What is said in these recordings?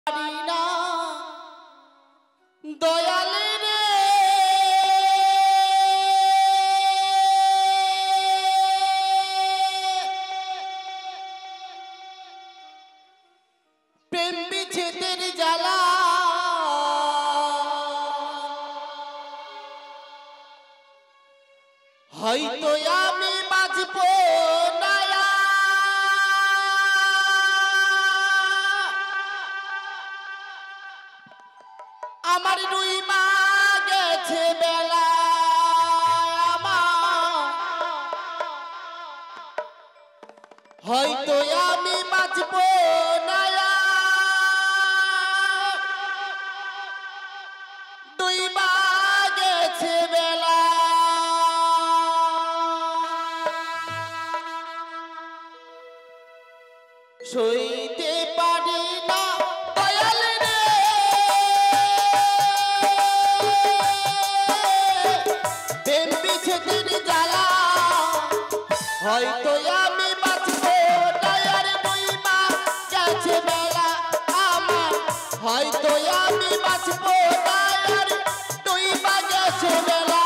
পারি না দয়ালে রে প্রেম বিচ্ছেদের জ্বালা হয়তো আমি বাঁচব না আমার দুই মা গেছে বেলা হয়তো আমি বাঁচব না দুই মা গেছে বেলা সইতে পারি না দয়াল রে প্রেম বিচ্ছেদের জ্বালা হয়তো আমি বাঁচব না আর দুই মা গেছে বেলা আমার হয়তো আমি বাঁচব না আর দুই মা গেছে বেলা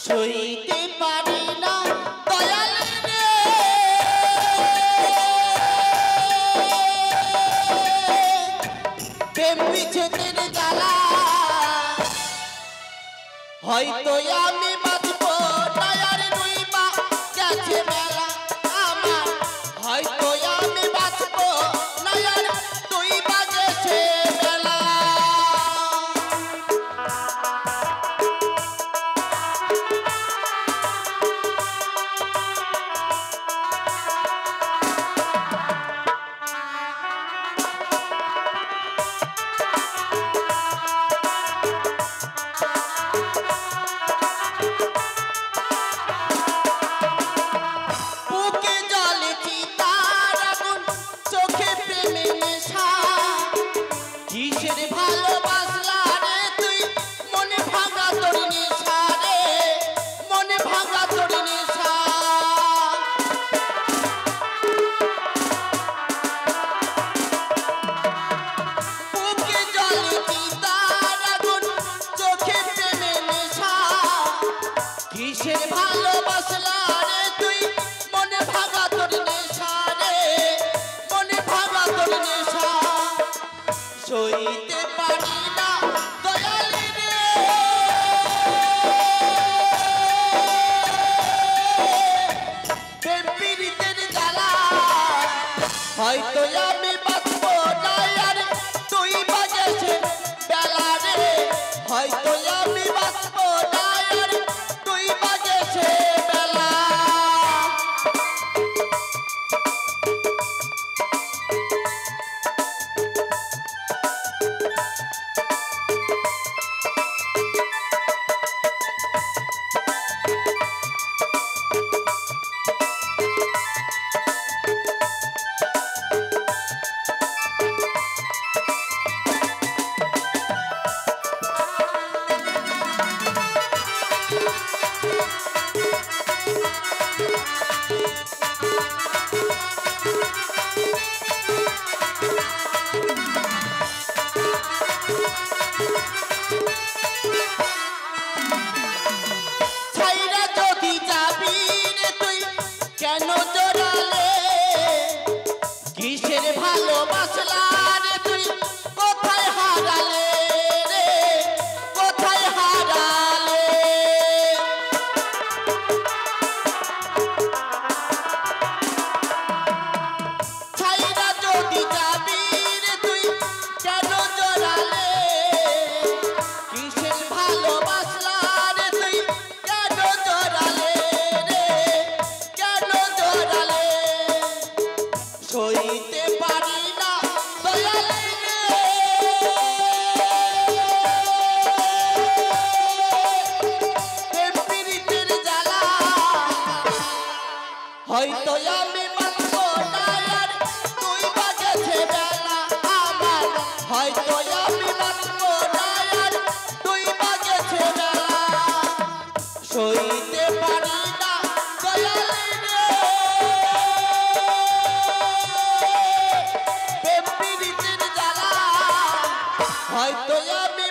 সইতে পারি না দয়াল রে প্রেম বিচ্ছেদের জ্বালা হয়তো আমি বাঁচব না আর দুই মা গেছে বেলা আমার হয়তো আমি বাঁচব না আর দুই মা গেছে বেলা কিসের ভালোবাসলা রে তুই মনে ভাঙা তোর নেশা রে মনে ভাঙা তোর নেশা সইতে পারি না দয়াল রে প্রেম পীড়িতের জ্বালা হয়তো আমি বাঁচব না আর তুই বাজেছে বেলা রে হয়তো আমি বাঁচব না আর তুই বাজেছে বেলা হয়তো আমি বাঁচবো না আর তুই বাজেছে বেলা আমার হয়তো আমি বাঁচবো না আর তুই বাজেছে বেলা সইতে পারি না দয়ালি রে প্রেম প্রীতির জ্বালা হয়তো আমি